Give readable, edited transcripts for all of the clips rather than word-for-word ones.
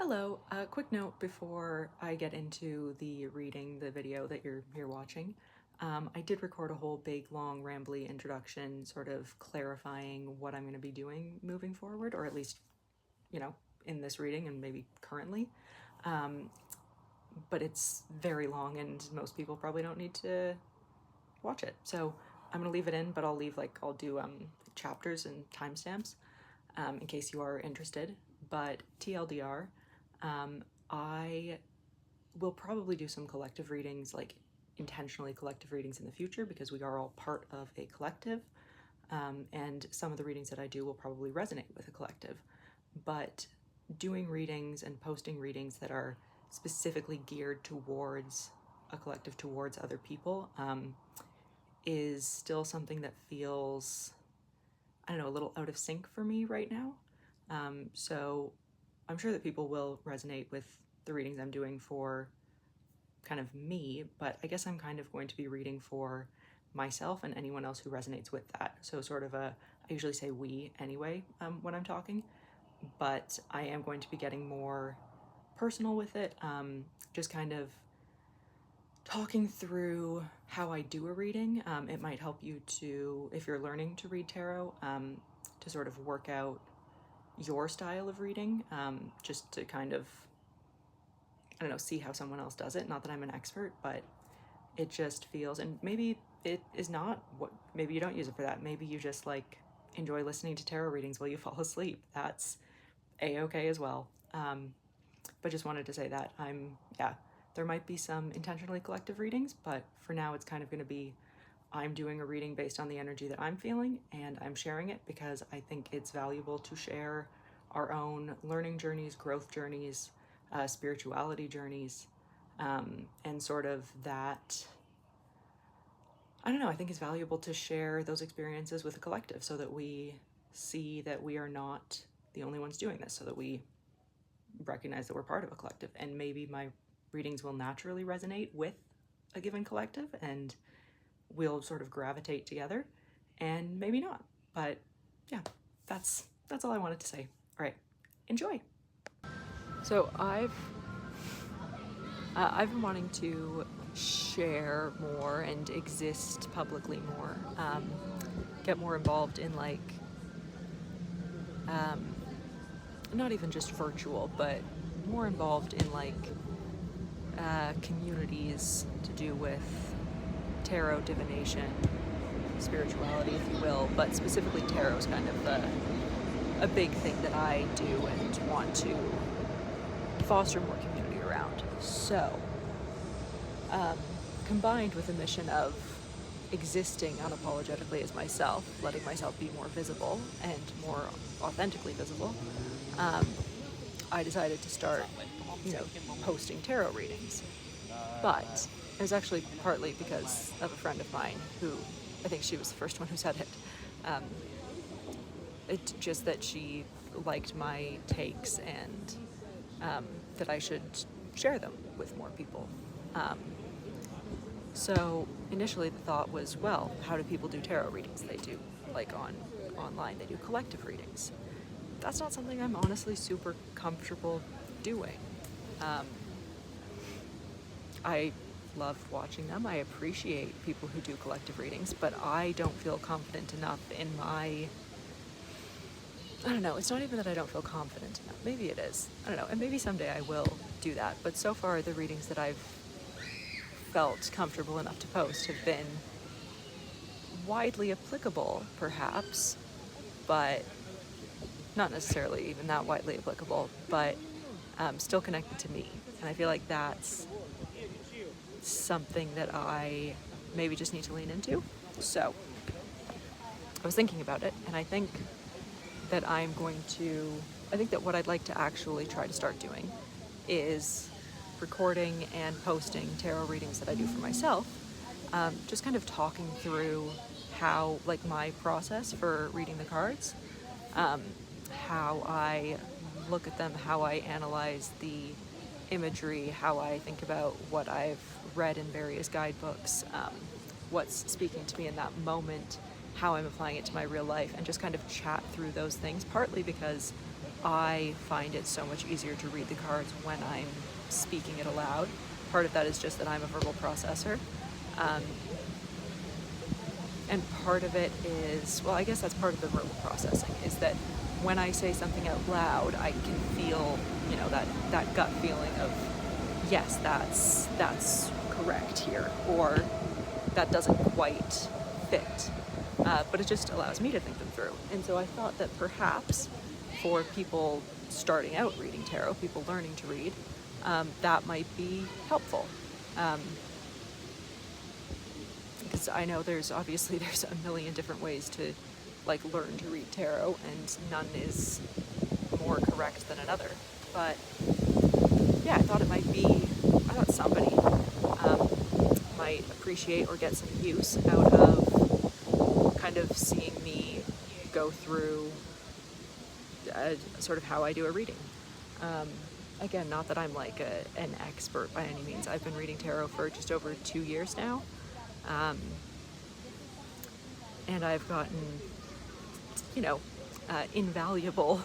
Hello, a quick note before I get into the video that you're watching. I did record a whole big, long, rambly introduction, sort of clarifying what I'm going to be doing moving forward, or at least, you know, in this reading and maybe currently. But it's very long and most people probably don't need to watch it. So I'm going to leave it in, but I'll do chapters and timestamps in case you are interested. But TLDR, I will probably do some collective readings, like intentionally collective readings in the future, because we are all part of a collective. And some of the readings that I do will probably resonate with a collective. But doing readings and posting readings that are specifically geared towards a collective, towards other people, is still something that feels, I don't know, a little out of sync for me right now. So I'm sure that people will resonate with the readings I'm doing for kind of me, but I guess I'm kind of going to be reading for myself and anyone else who resonates with that. So sort of I usually say we anyway when I'm talking, but I am going to be getting more personal with it, just kind of talking through how I do a reading. It might help you to, if you're learning to read tarot, to sort of work out your style of reading, just to kind of, I don't know, see how someone else does it. Not that I'm an expert, but it just feels, and maybe it is not what, maybe you don't use it for that. Maybe you just like enjoy listening to tarot readings while you fall asleep. That's a-okay as well. But just wanted to say that there might be some intentionally collective readings, but for now it's kind of going to be, I'm doing a reading based on the energy that I'm feeling, and I'm sharing it because I think it's valuable to share our own learning journeys, growth journeys, spirituality journeys, and sort of that, I don't know, I think it's valuable to share those experiences with a collective so that we see that we are not the only ones doing this, so that we recognize that we're part of a collective. And maybe my readings will naturally resonate with a given collective and we'll sort of gravitate together, and maybe not. But yeah, that's all I wanted to say. All right, enjoy. So I've been wanting to share more and exist publicly more, get more involved in like, not even just virtual, but more involved in like communities to do with tarot, divination, spirituality, if you will, but specifically tarot is kind of a big thing that I do and want to foster more community around. So, combined with a mission of existing unapologetically as myself, letting myself be more visible and more authentically visible, I decided to start, posting tarot readings. But it was actually partly because of a friend of mine who, I think she was the first one who said it. It's just that she liked my takes and that I should share them with more people. So initially the thought was, well, how do people do tarot readings? They do, like online, they do collective readings. That's not something I'm honestly super comfortable doing. I love watching them. I appreciate people who do collective readings, but I don't feel confident enough in I don't know, it's not even that I don't feel confident enough. Maybe it is. I don't know, and maybe someday I will do that. But so far, the readings that I've felt comfortable enough to post have been widely applicable, perhaps, but not necessarily even that widely applicable, but still connected to me. And I feel like that's something that I maybe just need to lean into. So I was thinking about it, and I think that what I'd like to actually try to start doing is recording and posting tarot readings that I do for myself, just kind of talking through how, like, my process for reading the cards, how I look at them, how I analyze the imagery, how I think about what I've read in various guidebooks, what's speaking to me in that moment, how I'm applying it to my real life, and just kind of chat through those things, partly because I find it so much easier to read the cards when I'm speaking it aloud. Part of that is just that I'm a verbal processor. And part of it is, well, I guess that's part of the verbal processing, is that when I say something out loud, I can feel, you know, that gut feeling of, yes, that's correct here, or that doesn't quite fit. But it just allows me to think them through. And so I thought that perhaps for people starting out reading tarot, people learning to read, that might be helpful. Because I know there's a million different ways to like learn to read tarot, and none is more correct than another. But yeah, I thought somebody might appreciate or get some use out of kind of seeing me go through sort of how I do a reading. Again, not that I'm like an expert by any means. I've been reading tarot for just over 2 years now. And I've gotten, you know, invaluable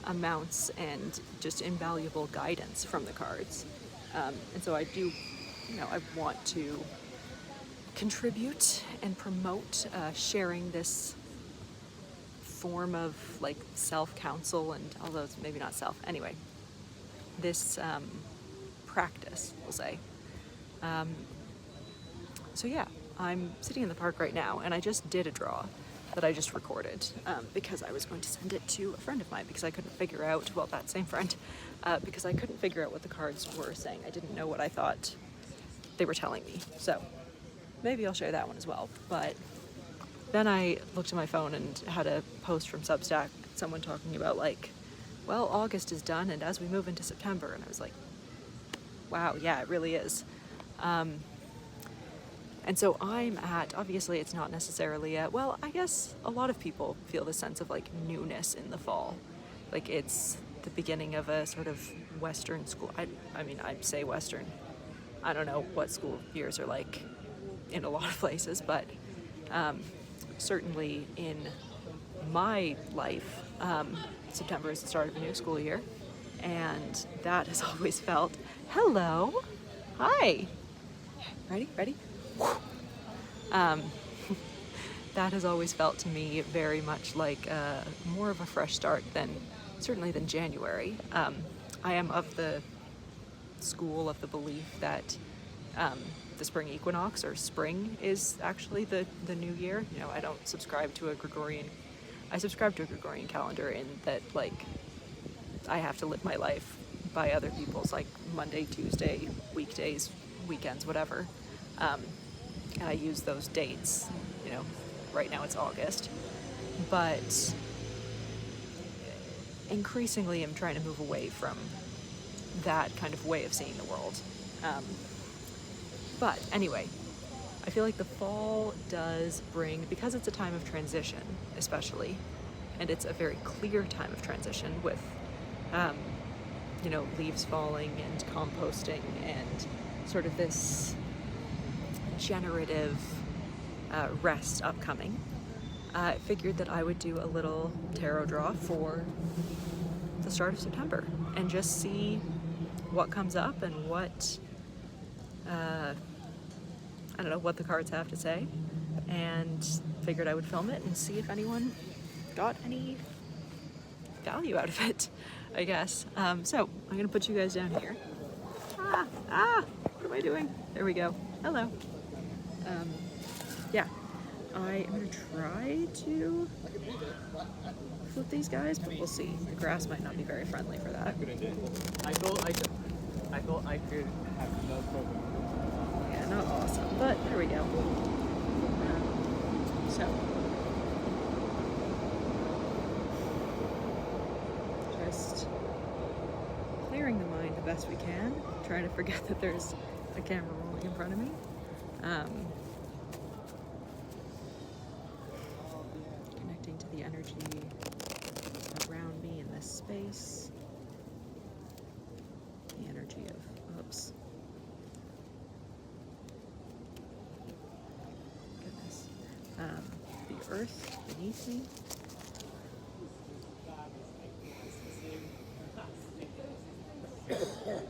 amounts and just invaluable guidance from the cards. And so I do, you know, I want to contribute and promote sharing this form of like self-counsel, and although it's maybe not self, anyway, this practice, we'll say. So yeah, I'm sitting in the park right now, and I just did a draw that I just recorded because I was going to send it to a friend of mine because I couldn't figure out, well, that same friend, because I couldn't figure out what the cards were saying. I didn't know what I thought they were telling me. So maybe I'll share that one as well. But then I looked at my phone and had a post from Substack, someone talking about like, well, August is done and as we move into September. And I was like, wow, yeah, it really is. And so I'm at, obviously it's not necessarily well, I guess a lot of people feel the sense of like newness in the fall. Like it's the beginning of a sort of Western school. I mean, I'd say Western. I don't know what school years are like in a lot of places, but certainly in my life, September is the start of a new school year. And that has always felt, hello, hi, ready? That has always felt to me very much like more of a fresh start than January. I am of the school of the belief that the spring equinox or spring is actually the new year. You know, I don't subscribe to a Gregorian. I subscribe to a Gregorian calendar in that like I have to live my life by other people's, like Monday, Tuesday, weekdays, weekends, whatever. And I use those dates, you know, right now it's August, but increasingly I'm trying to move away from that kind of way of seeing the world. But anyway, I feel like the fall does bring, because it's a time of transition, especially, and it's a very clear time of transition with, you know, leaves falling and composting and sort of this generative rest upcoming. I figured that I would do a little tarot draw for the start of September and just see what comes up and what I don't know what the cards have to say, and figured I would film it and see if anyone got any value out of it, I guess. So I'm gonna put you guys down here. What am I doing? There we go. Hello. Yeah, I am gonna try to flip these guys, but we'll see. The grass might not be very friendly for that. I thought I could have no problem. Yeah, not awesome, but there we go. So, just clearing the mind the best we can, trying to forget that there's a camera rolling in front of me. Connecting to the energy around me in this space. The energy of, oops. Goodness. The earth beneath me. Alright.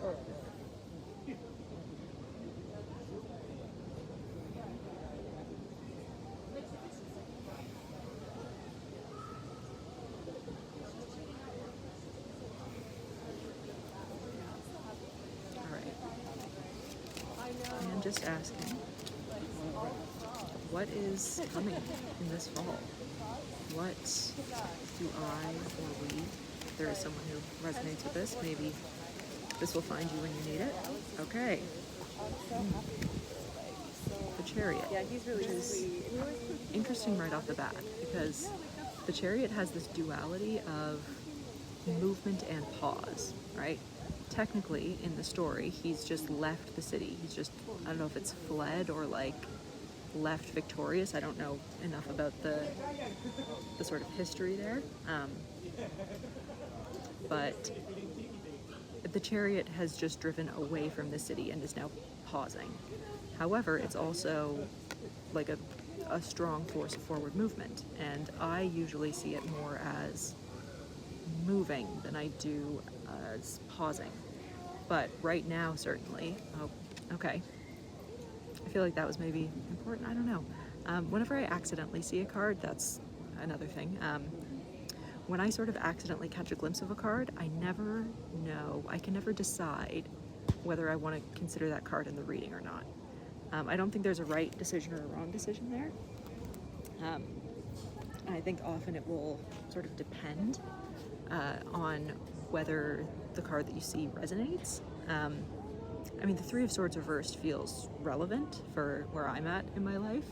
I am just asking, what is coming in this fall? What do I or we, if there is someone who resonates with this, maybe this will find you when you need it? Okay. The Chariot, which is interesting right off the bat, because the Chariot has this duality of movement and pause, right? Technically, in the story, he's just left the city. He's just, I don't know if it's fled or like left victorious. I don't know enough about the sort of history there. But the Chariot has just driven away from the city and is now pausing. However, it's also like a strong force of forward movement, and I usually see it more as moving than I do as pausing. But right now, certainly, oh, okay. I feel like that was maybe important, I don't know. Whenever I accidentally see a card, that's another thing. When I sort of accidentally catch a glimpse of a card, I never know, I can never decide whether I want to consider that card in the reading or not. I don't think there's a right decision or a wrong decision there. I think often it will sort of depend on whether the card that you see resonates. I mean, the Three of Swords reversed feels relevant for where I'm at in my life.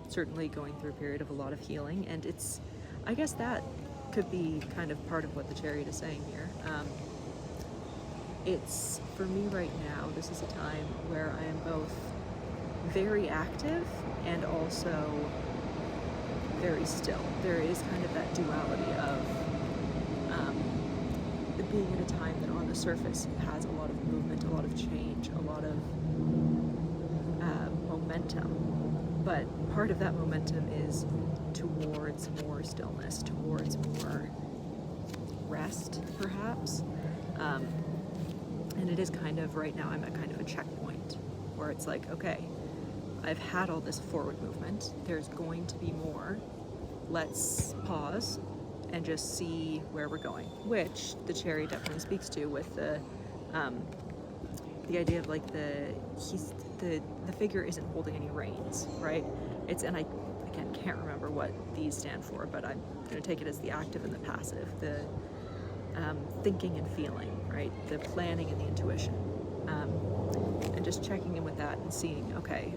Certainly going through a period of a lot of healing, and it's, I guess that could be kind of part of what the Chariot is saying here. It's, for me right now, this is a time where I am both very active and also very still. There is kind of that duality of being at a time that on the surface has a lot of movement, a lot of change, a lot of momentum. But part of that momentum is towards more stillness, towards more rest, perhaps. And it is kind of, right now I'm at kind of a checkpoint where it's like, okay, I've had all this forward movement, there's going to be more, let's pause and just see where we're going, which the Chariot definitely speaks to with the idea of like the figure isn't holding any reins, right? It's, and I again can't remember what these stand for, but I'm going to take it as the active and the passive, the thinking and feeling, right? The planning and the intuition, and just checking in with that and seeing, okay,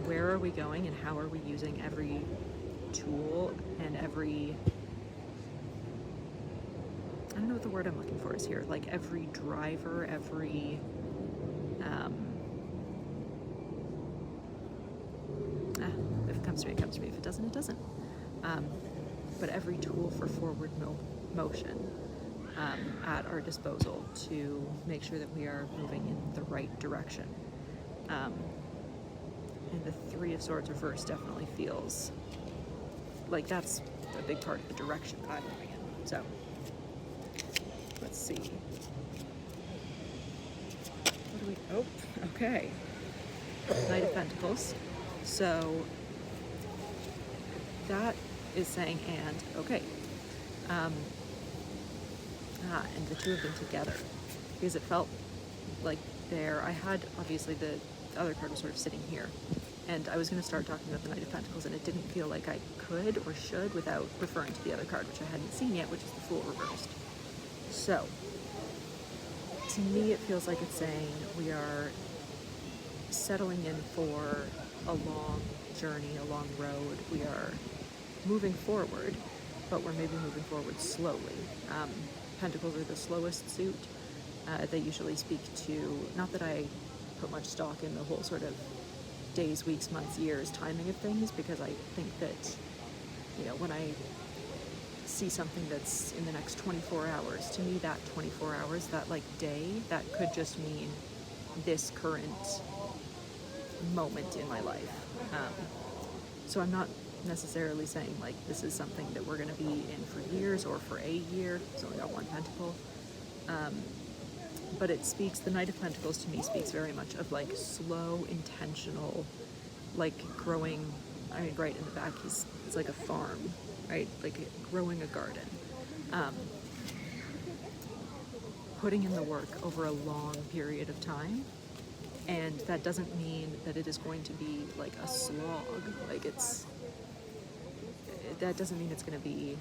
where are we going and how are we using every tool and every, I don't know what the word I'm looking for is here, like every driver, every if it comes to me, it comes to me. If it doesn't, it doesn't. But every tool for forward motion at our disposal to make sure that we are moving in the right direction. And the Three of Swords reverse definitely feels like that's a big part of the direction that I'm moving in. So let's see. What do we, oh, okay. Knight of Pentacles. So that is saying, and, okay. And the two of them together. Because it felt like there, I had, obviously the other card was sort of sitting here. And I was going to start talking about the Knight of Pentacles, and it didn't feel like I could or should without referring to the other card, which I hadn't seen yet, which is the Fool reversed. So, to me it feels like it's saying we are settling in for a long journey, a long road. We are moving forward, but we're maybe moving forward slowly. Pentacles are the slowest suit. They usually speak to, not that I put much stock in the whole sort of days, weeks, months, years timing of things, because I think that, you know, when I see something that's in the next 24 hours, to me that 24 hours, that like day, that could just mean this current moment in my life. So I'm not necessarily saying like this is something that we're going to be in for years or for a year. It's only got one pentacle. but it speaks, the Knight of Pentacles to me speaks very much of like slow, intentional, like growing, I mean, right in the back, it's like a farm, right? Like growing a garden. Putting in the work over a long period of time. And that doesn't mean that it is going to be like a slog. Like that doesn't mean it's going to be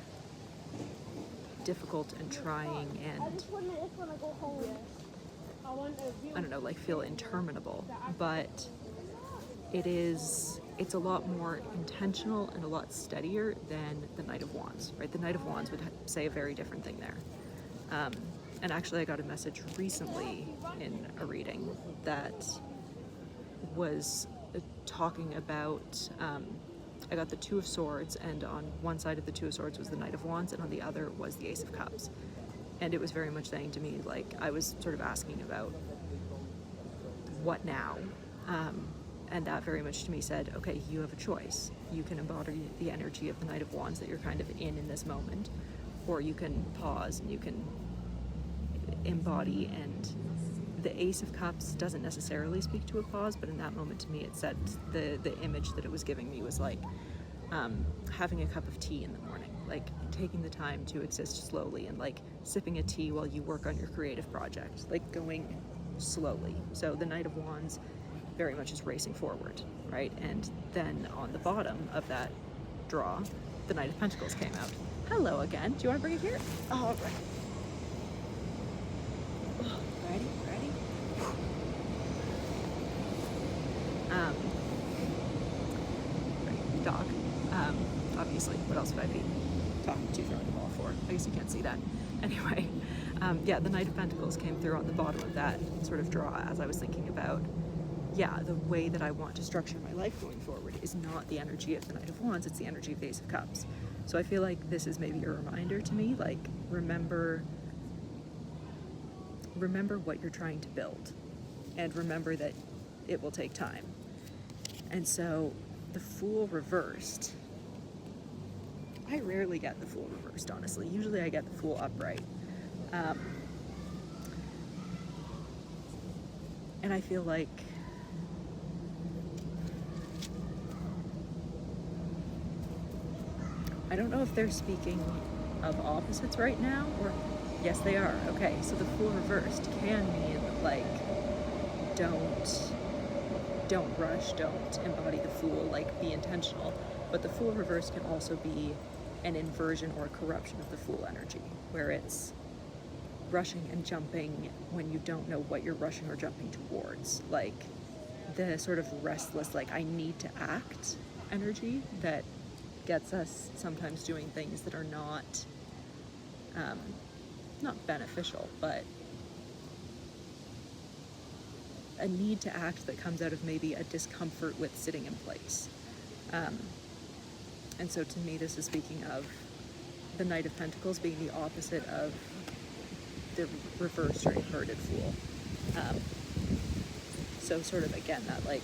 difficult and trying and I don't know, like feel interminable, but it's a lot more intentional and a lot steadier than the Knight of Wands, right? The Knight of Wands would say a very different thing there. And actually I got a message recently in a reading that was talking about, I got the Two of Swords, and on one side of the Two of Swords was the Knight of Wands, and on the other was the Ace of Cups. And it was very much saying to me, like, I was sort of asking about what now? And that very much to me said, okay, you have a choice. You can embody the energy of the Knight of Wands that you're kind of in this moment, or you can pause and you can embody. And the Ace of Cups doesn't necessarily speak to a pause, but in that moment to me it said, the image that it was giving me was like having a cup of tea in the morning, like taking the time to exist slowly and like sipping a tea while you work on your creative project, like going slowly. So the Knight of Wands very much is racing forward, right? And then on the bottom of that draw, the Knight of Pentacles came out. Hello again. Do you want to bring it here? All right. Ready? Dog. Obviously, what else would I be talking to, throwing the ball for? I guess you can't see that. Anyway, yeah, the Knight of Pentacles came through on the bottom of that sort of draw as I was thinking about, yeah, the way that I want to structure my life going forward is not the energy of the Knight of Wands, it's the energy of the Ace of Cups. So I feel like this is maybe a reminder to me, like, remember what you're trying to build, and remember that it will take time. And so the Fool reversed, I rarely get the Fool reversed, honestly. Usually I get the Fool upright. And I feel like I don't know if they're speaking of opposites right now, or yes, they are. Okay, so the Fool reversed can mean like don't rush, don't embody the Fool, like be intentional. But the Fool reversed can also be an inversion or a corruption of the Fool energy, where it's rushing and jumping when you don't know what you're rushing or jumping towards, like the sort of restless, like I need to act energy that gets us sometimes doing things that are not beneficial, but a need to act that comes out of maybe a discomfort with sitting in place. And so to me, this is speaking of the Knight of Pentacles being the opposite of the reversed or inverted Fool. So sort of, again, that like,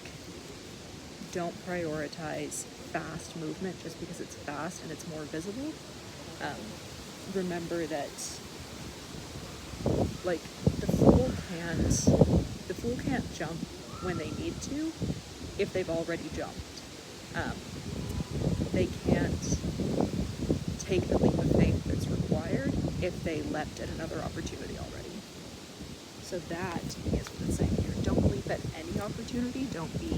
don't prioritize fast movement just because it's fast and it's more visible. Remember that, like, the Fool can't jump when they need to if they've already jumped. They can't take the leap of faith that's required if they leapt at another opportunity already. So that, to me, is what it's saying here. Don't leap at any opportunity. Don't be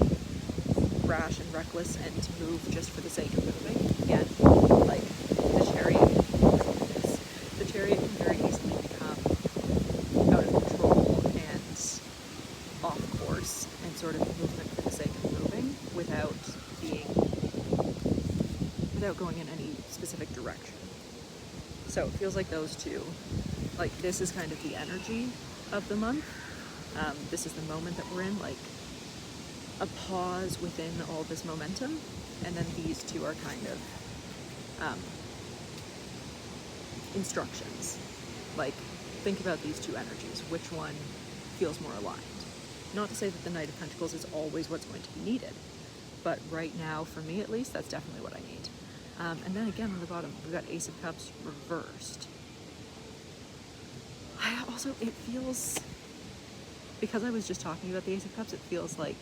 rash and reckless and move just for the sake of moving. Again, like the chariot can very easily become out of control and off course and sort of movement for the sake of moving without going in any specific direction. So it feels like those two, like this is kind of the energy of the month. This is the moment that we're in, like a pause within all this momentum, and then these two are kind of instructions. Like, think about these two energies. Which one feels more aligned? Not to say that the Knight of Pentacles is always what's going to be needed, but right now, for me at least, that's definitely what I need. And then again on the bottom, we've got Ace of Cups reversed. It feels because I was just talking about the Ace of Cups, it feels like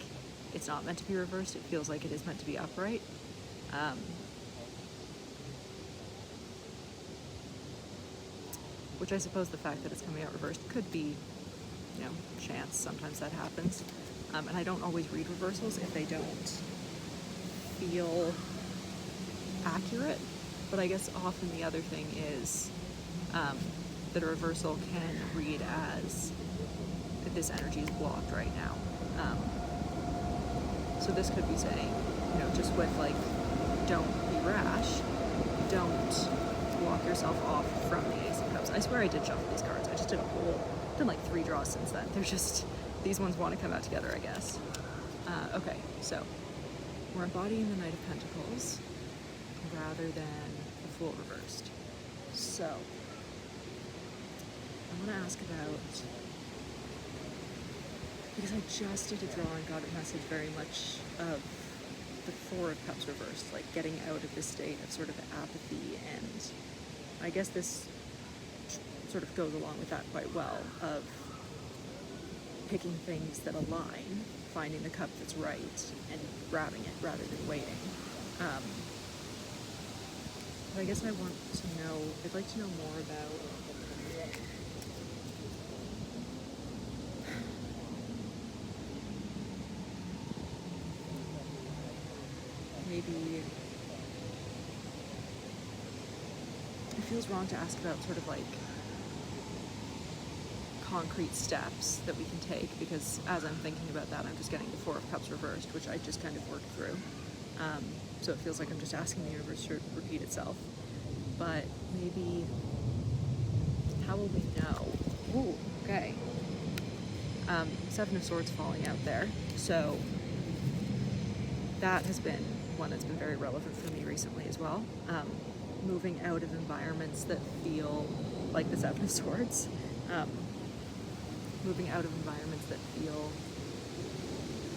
it's not meant to be reversed. It feels like it is meant to be upright. Which I suppose the fact that it's coming out reversed could be, you know, chance. Sometimes that happens. And I don't always read reversals if they don't feel accurate. But I guess often the other thing is that a reversal can read as that this energy is blocked right now. So this could be saying, you know, just with like, don't be rash, don't block yourself off from the Ace of Cups. I swear I did shuffle these cards. I just did done like 3 draws since then. They're just, these ones want to come out together, I guess. Okay, so we're embodying the Knight of Pentacles rather than the Fool reversed. So I want to ask about, because I just did a draw and got a message very much of the Four of Cups reversed, like getting out of this state of sort of apathy, and I guess this sort of goes along with that quite well, of picking things that align, finding the cup that's right, and grabbing it rather than waiting. But I guess I want to know, I'd like to know more about maybe, it feels wrong to ask about sort of like concrete steps that we can take, because as I'm thinking about that, I'm just getting the Four of Cups reversed, which I just kind of worked through. So it feels like I'm just asking the universe to repeat itself. But maybe, how will we know? Ooh, okay. Seven of Swords falling out there. So that has been one that's been very relevant for me recently as well. Moving out of environments that feel like the Seven of Swords. Moving out of environments that feel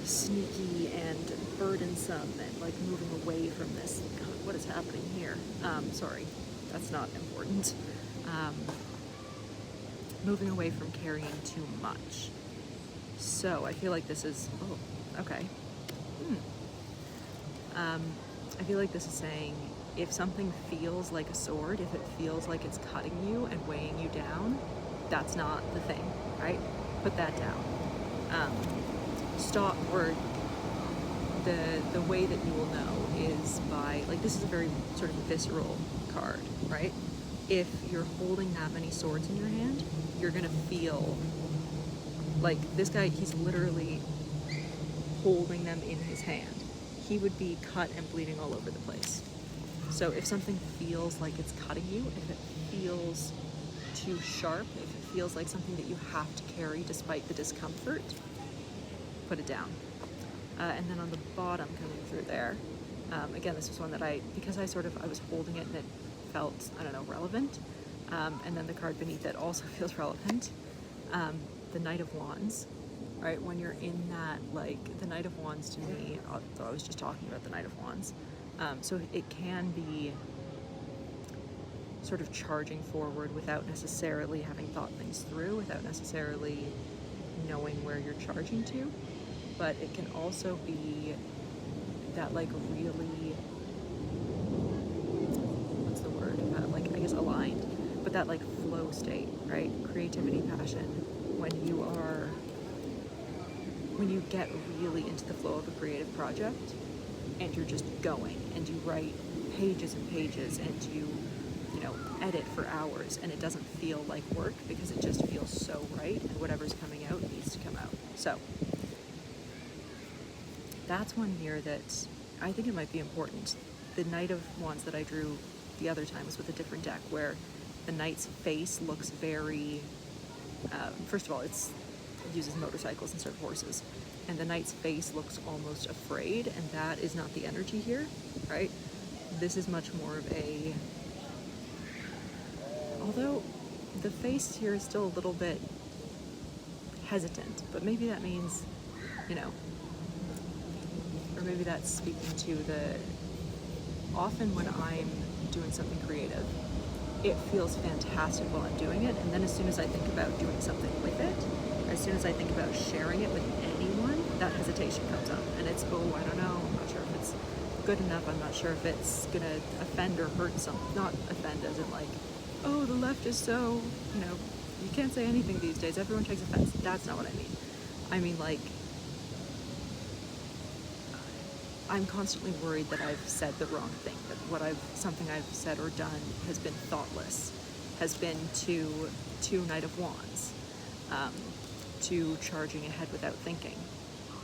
sneaky and burdensome, and like moving away from this. God, what is happening here? Sorry, that's not important. Moving away from carrying too much. So I feel like this is, oh, okay. I feel like this is saying, if something feels like a sword, if it feels like it's cutting you and weighing you down, that's not the thing, right? Put that down. Stop, or the way that you will know is by, like, this is a very sort of visceral card, right? If you're holding that many swords in your hand, you're gonna feel like this guy, he's literally holding them in his hand. He would be cut and bleeding all over the place. So if something feels like it's cutting you, if it feels too sharp, if it feels like something that you have to carry despite the discomfort, put it down. And then on the bottom coming through there, again, this was one that because I was holding it and it felt, I don't know, relevant. And then the card beneath it also feels relevant. The Knight of Wands, right? When you're in that, like, the Knight of Wands to me, so I was just talking about the Knight of Wands. So it can be sort of charging forward without necessarily having thought things through, without necessarily knowing where you're charging to. But it can also be that, like, really, what's the word? Like, I guess aligned, but that, like, flow state, right? Creativity, passion, when you get really into the flow of a creative project and you're just going and you write pages and pages and you know, edit for hours, and it doesn't feel like work because it just feels so right, and whatever's coming out needs to come out. So that's one here that I think it might be important. The Knight of Wands that I drew the other time was with a different deck, where the Knight's face looks very, first of all, it uses motorcycles instead of horses, and the Knight's face looks almost afraid, and that is not the energy here, right? This is much more of a, although the face here is still a little bit hesitant, but maybe that means, you know, or maybe that's speaking to often when I'm doing something creative, it feels fantastic while I'm doing it, and then as soon as I think about doing something with it, as soon as I think about sharing it with anyone, that hesitation comes up. And it's, oh, I don't know, I'm not sure if it's good enough, I'm not sure if it's gonna offend or hurt some, not offend as in like, oh, the left is so, you can't say anything these days, everyone takes offense. That's not what I mean. I mean, like, I'm constantly worried that I've said the wrong thing, that something I've said or done has been thoughtless, has been too Knight of Wands, to charging ahead without thinking.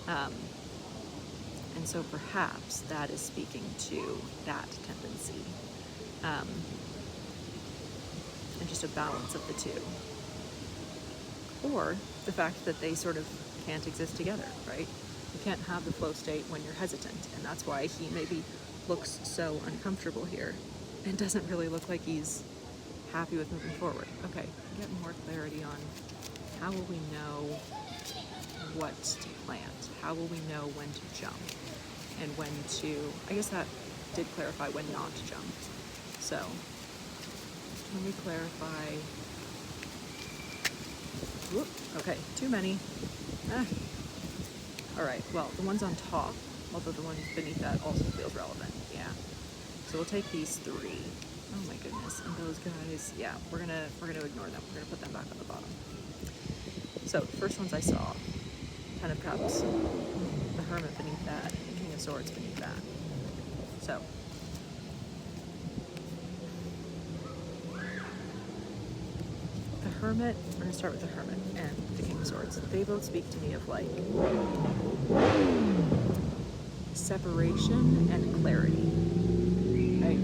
And so perhaps that is speaking to that tendency, and just a balance of the two. Or the fact that they sort of can't exist together, right? You can't have the flow state when you're hesitant, and that's why he maybe looks so uncomfortable here and doesn't really look like he's happy with moving forward. Okay, get more clarity on how will we know what to plant? How will we know when to jump? And when to, I guess that did clarify when not to jump. So, can we clarify? Whoop, okay, too many. All right, well, the ones on top, although the one beneath that also feels relevant, yeah. So we'll take these three. Oh my goodness, and those guys, yeah, we're gonna ignore them. We're gonna put them back on the bottom. So the first ones I saw, Ten of Cups, the Hermit beneath that, and the King of Swords beneath that. So the Hermit, we're gonna start with the Hermit and the King of Swords. They both speak to me of like separation and clarity. Right?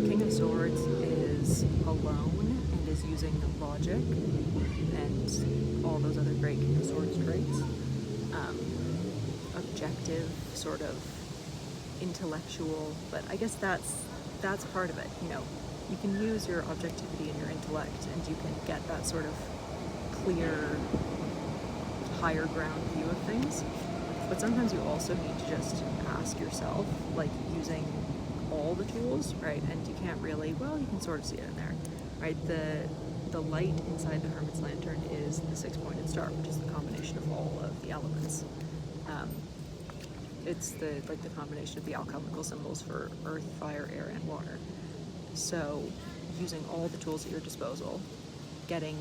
The King of Swords is alone and is using logic and all those other great King of Swords traits. Objective, sort of intellectual, but I guess that's part of it. You can use your objectivity and your intellect, and you can get that sort of clear, higher ground view of things. But sometimes you also need to just ask yourself, like using all the tools, right? And you can't really, well, you can sort of see it in there, right? The light inside the Hermit's Lantern is the six-pointed star, which is the combination of all of the elements. It's the combination of the alchemical symbols for earth, fire, air, and water. So using all the tools at your disposal, getting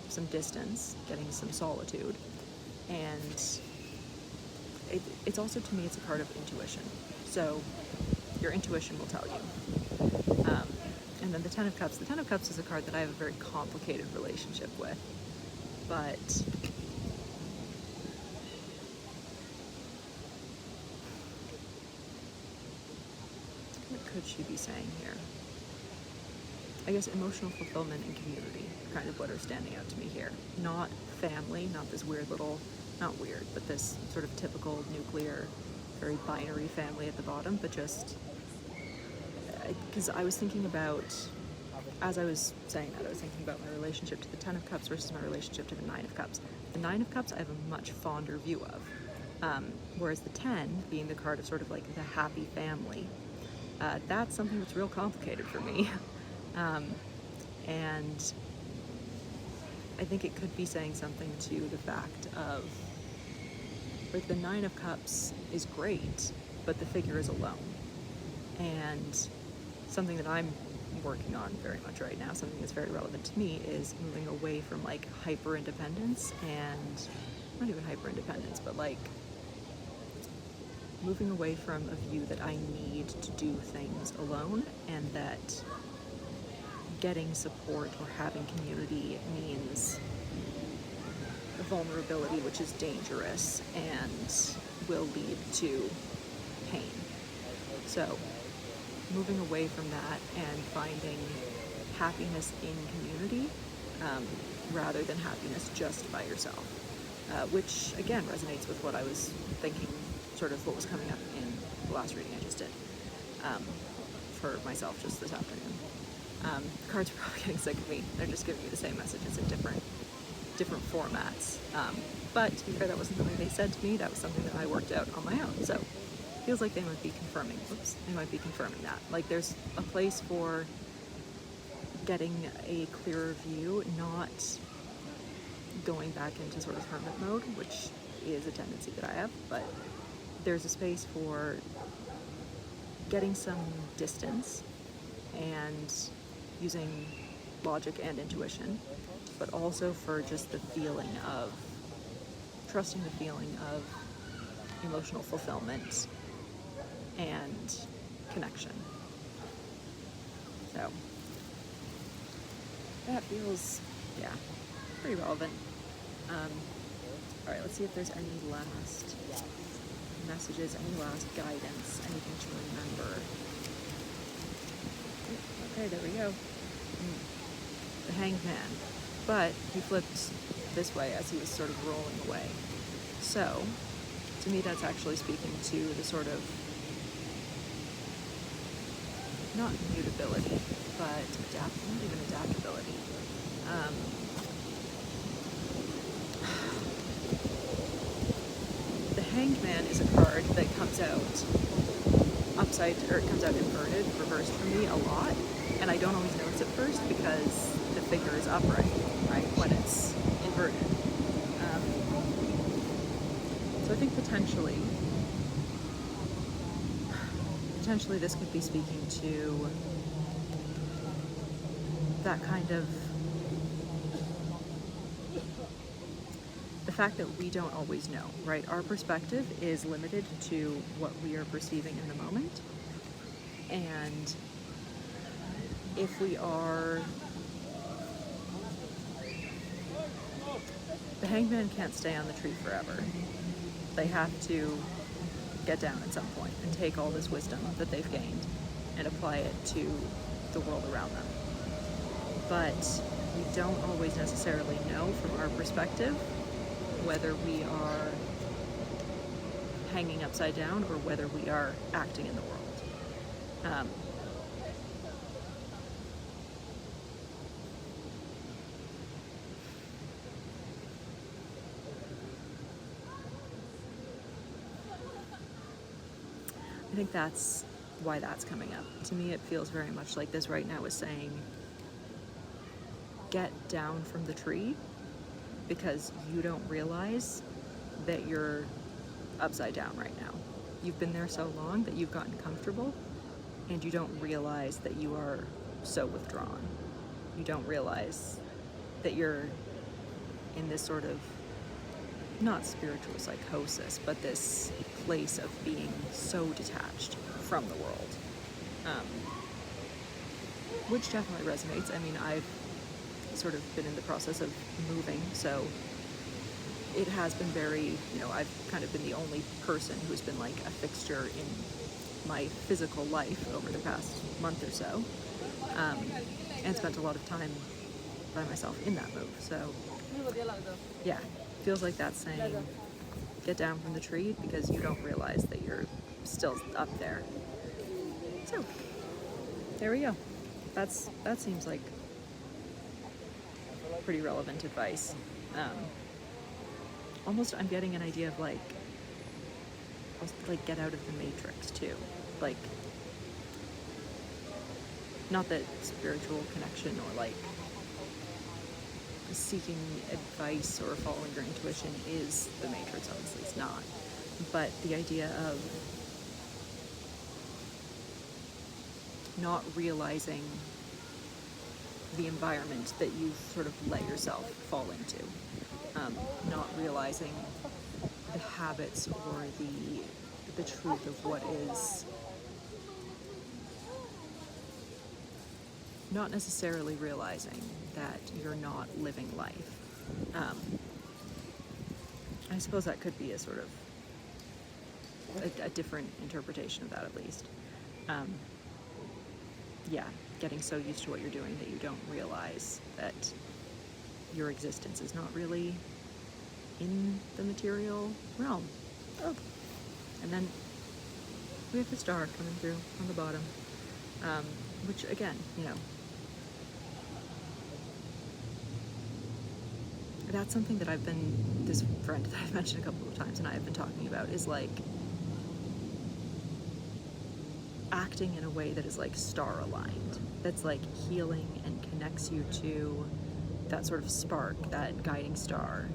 some distance, getting some solitude, and it's also, to me, it's a card of intuition. So your intuition will tell you. And then the Ten of Cups. The Ten of Cups is a card that I have a very complicated relationship with, but what could she be saying here? I guess emotional fulfillment and community are kind of what are standing out to me here. Not family, not this weird little, not weird, but this sort of typical nuclear, very binary family at the bottom, but just, because I was thinking about, as I was saying that, I was thinking about my relationship to the Ten of Cups versus my relationship to the Nine of Cups. The Nine of Cups I have a much fonder view of, whereas the Ten, being the card of sort of like the happy family, that's something that's real complicated for me. And I think it could be saying something to the fact of, like, the Nine of Cups is great, but the figure is alone. And something that I'm working on very much right now, something that's very relevant to me, is moving away from like hyper independence, and not even hyper independence, but like moving away from a view that I need to do things alone, and that getting support or having community means vulnerability, which is dangerous and will lead to pain. So moving away from that and finding happiness in community, rather than happiness just by yourself, which again resonates with what I was thinking, sort of what was coming up in the last reading I just did, for myself just this afternoon. The cards are probably getting sick of me. They're just giving me the same messages in different formats. But to be fair, that wasn't something they said to me. That was something that I worked out on my own. So feels like they might be confirming. They might be confirming that. Like there's a place for getting a clearer view, not going back into sort of hermit mode, which is a tendency that I have, but there's a space for getting some distance and using logic and intuition, but also for just the feeling of trusting the feeling of emotional fulfillment and connection. So that feels, yeah, pretty relevant. All right, let's see if there's any last messages, any last guidance, anything to remember. Okay, there we go. The Hanged Man. But he flipped this way as he was sort of rolling away. So, to me, that's actually speaking to the sort of, not mutability, but not even adaptability. The Hanged Man is a card that comes out it comes out inverted, reversed for me a lot, and I don't always notice at first because the figure is upright, right, when it's inverted. So I think potentially this could be speaking to that kind of the fact that we don't always know, right? Our perspective is limited to what we are perceiving in the moment. And if we are... The Hanged Man can't stay on the tree forever. They have to get down at some point and take all this wisdom that they've gained and apply it to the world around them. But we don't always necessarily know from our perspective whether we are hanging upside down or whether we are acting in the world. I think that's why that's coming up. To me, it feels very much like this right now is saying, get down from the tree, because you don't realize that you're upside down right now. You've been there so long that you've gotten comfortable, and you don't realize that you are so withdrawn. You don't realize that you're in this sort of, not spiritual psychosis, but this place of being so detached from the world. Which definitely resonates. I mean, I've sort of been in the process of moving, so it has been very, I've kind of been the only person who's been like a fixture in my physical life over the past month or so, and spent a lot of time by myself in that move. So yeah, feels like that's saying, get down from the tree, because you don't realize that you're still up there. So there we go. That seems like pretty relevant advice. Almost I'm getting an idea of like get out of the matrix too. Like, not that spiritual connection or like seeking advice or following your intuition is the matrix, obviously it's not. But the idea of not realizing the environment that you've sort of let yourself fall into, not realizing the habits or the truth of what is, not necessarily realizing that you're not living life. I suppose that could be a sort of a different interpretation of that, at least. Yeah, getting so used to what you're doing that you don't realize that your existence is not really in the material realm. Oh, and then we have the star coming through on the bottom, which again, that's something that this friend that I've mentioned a couple of times and I have been talking about, is like acting in a way that is like star aligned, that's like healing and connects you to that sort of spark, that guiding star.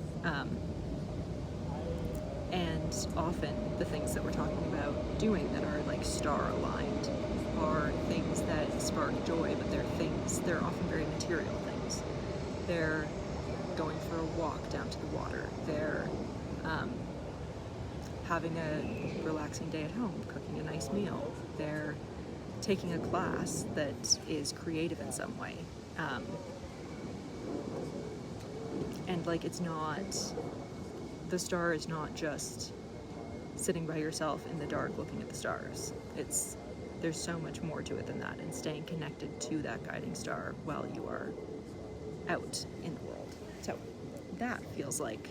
And often the things that we're talking about doing that are like star aligned are things that spark joy, but they're often very material things. They're going for a walk down to the water. They're having a relaxing day at home, cooking a nice meal. They're taking a class that is creative in some way. And like, it's not, the star is not just sitting by yourself in the dark looking at the stars. There's so much more to it than that, and staying connected to that guiding star while you are out in the world. So that feels like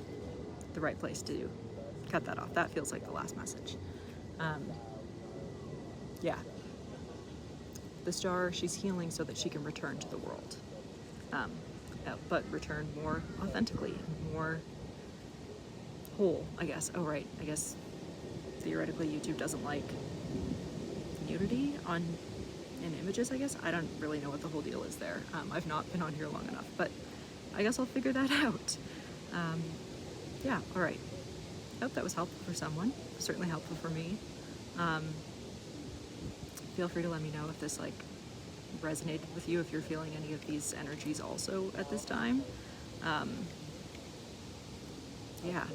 the right place to cut that off. That feels like the last message. Yeah. The star, she's healing so that she can return to the world. But return more authentically, more whole, I guess. Oh, right. I guess theoretically YouTube doesn't like nudity in images, I guess. I don't really know what the whole deal is there. I've not been on here long enough, but I guess I'll figure that out. Yeah, all right. I hope that was helpful for someone. Certainly helpful for me. Feel free to let me know if this like resonated with you, if you're feeling any of these energies also at this time. Yeah.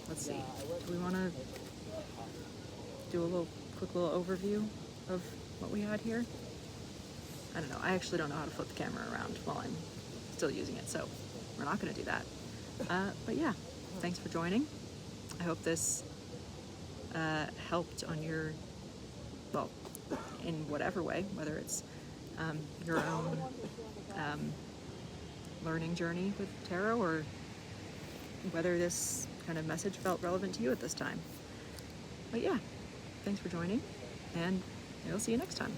Let's see. Do we want to do a quick little overview of what we had here? I don't know. I actually don't know how to flip the camera around while I'm still using it, so we're not going to do that. But yeah, thanks for joining. I hope this helped on your, well, in whatever way, whether it's your own learning journey with tarot, or whether this kind of message felt relevant to you at this time. But yeah, thanks for joining, and I'll see you next time.